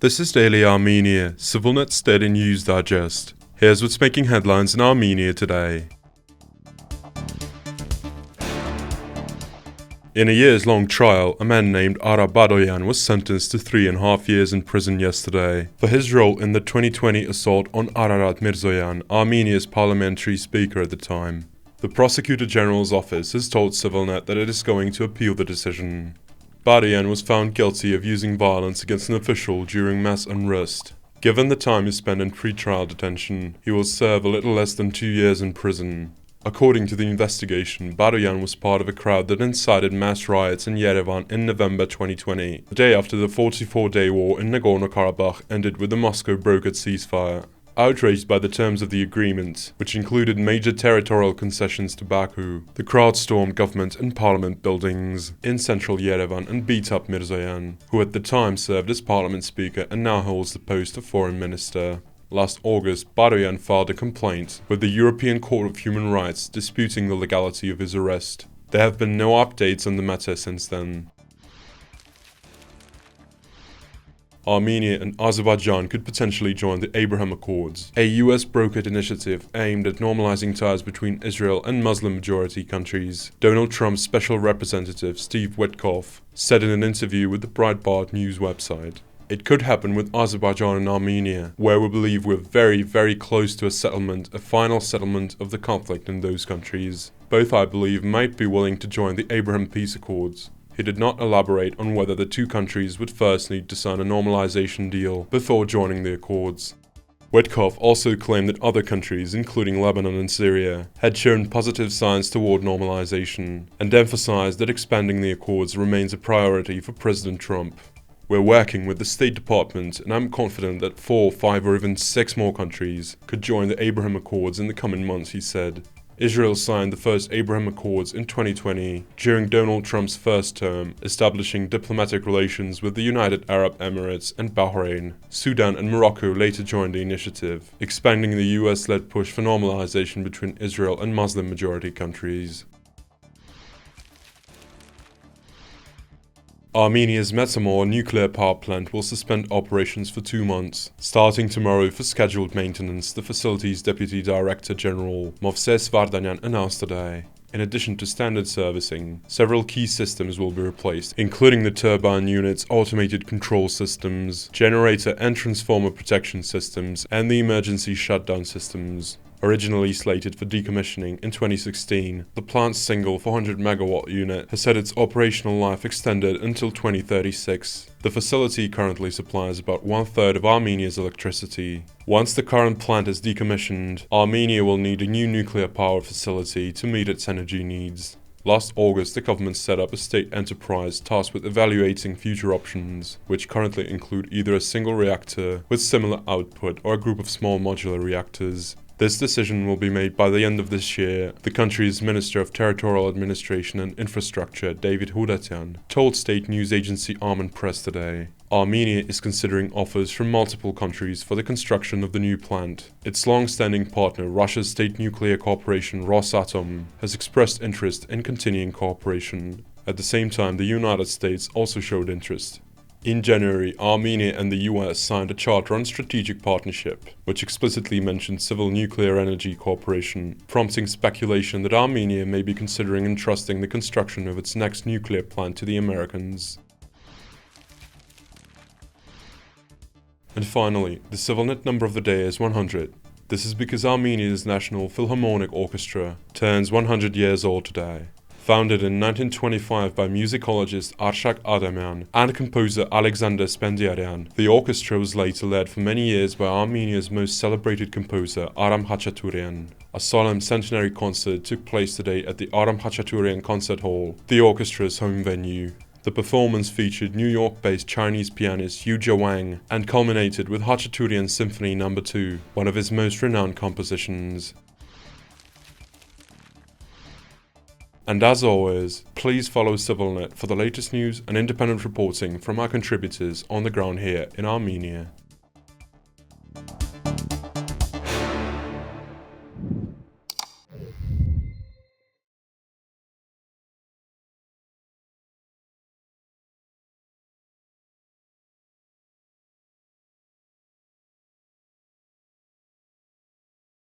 This is Daily Armenia, CivilNet's Daily News Digest. Here's what's making headlines in Armenia today. In a years-long trial, a man named Ara Badoyan was sentenced to 3.5 years in prison yesterday for his role in the 2020 assault on Ararat Mirzoyan, Armenia's parliamentary speaker at the time. The Prosecutor General's office has told CivilNet that it is going to appeal the decision. Badoyan was found guilty of using violence against an official during mass unrest. Given the time he spent in pre-trial detention, he will serve a little less than 2 years in prison. According to the investigation, Badoyan was part of a crowd that incited mass riots in Yerevan in November 2020, the day after the 44-day war in Nagorno-Karabakh ended with the Moscow brokered ceasefire. Outraged by the terms of the agreement, which included major territorial concessions to Baku, the crowd stormed government and parliament buildings in central Yerevan and beat up Mirzoyan, who at the time served as parliament speaker and now holds the post of foreign minister. Last August, Badoyan filed a complaint with the European Court of Human Rights disputing the legality of his arrest. There have been no updates on the matter since then. Armenia and Azerbaijan could potentially join the Abraham Accords, a US brokered initiative aimed at normalizing ties between Israel and Muslim-majority countries, Donald Trump's special representative Steve Witkoff said in an interview with the Breitbart news website. It could happen with Azerbaijan and Armenia, where we believe we're very, very close to a final settlement of the conflict in those countries. Both, I believe, might be willing to join the Abraham Peace Accords. He did not elaborate on whether the two countries would first need to sign a normalization deal before joining the accords. Witkoff also claimed that other countries, including Lebanon and Syria, had shown positive signs toward normalization, and emphasized that expanding the accords remains a priority for President Trump. We're working with the State Department, and I'm confident that 4, 5, or even 6 more countries could join the Abraham Accords in the coming months, he said. Israel signed the first Abraham Accords in 2020 during Donald Trump's first term, establishing diplomatic relations with the United Arab Emirates and Bahrain. Sudan and Morocco later joined the initiative, expanding the US-led push for normalization between Israel and Muslim-majority countries. Armenia's Metsamor nuclear power plant will suspend operations for 2 months. Starting tomorrow for scheduled maintenance, the facility's Deputy Director General Movses Vardanyan announced today. In addition to standard servicing, several key systems will be replaced, including the turbine units, automated control systems, generator and transformer protection systems, and the emergency shutdown systems. Originally slated for decommissioning in 2016, the plant's single 400-megawatt unit has had its operational life extended until 2036. The facility currently supplies about 1/3 of Armenia's electricity. Once the current plant is decommissioned, Armenia will need a new nuclear power facility to meet its energy needs. Last August, the government set up a state enterprise tasked with evaluating future options, which currently include either a single reactor with similar output or a group of small modular reactors. This decision will be made by the end of this year, the country's Minister of Territorial Administration and Infrastructure, David Khudatyan, told state news agency Armen Press today. Armenia is considering offers from multiple countries for the construction of the new plant. Its long-standing partner, Russia's state nuclear corporation Rosatom, has expressed interest in continuing cooperation. At the same time, the United States also showed interest. In January, Armenia and the US signed a charter on strategic partnership, which explicitly mentioned civil nuclear energy cooperation, prompting speculation that Armenia may be considering entrusting the construction of its next nuclear plant to the Americans. And finally, the CivilNet number of the day is 100. This is because Armenia's national Philharmonic Orchestra turns 100 years old today. Founded in 1925 by musicologist Arshak Adamyan and composer Alexander Spendiaryan, the orchestra was later led for many years by Armenia's most celebrated composer Aram Khachaturian. A solemn centenary concert took place today at the Aram Khachaturian Concert Hall, the orchestra's home venue. The performance featured New York-based Chinese pianist Yu Jia Wang and culminated with Khachaturian's Symphony No. 2, one of his most renowned compositions. And as always, please follow CivilNet for the latest news and independent reporting from our contributors on the ground here in Armenia.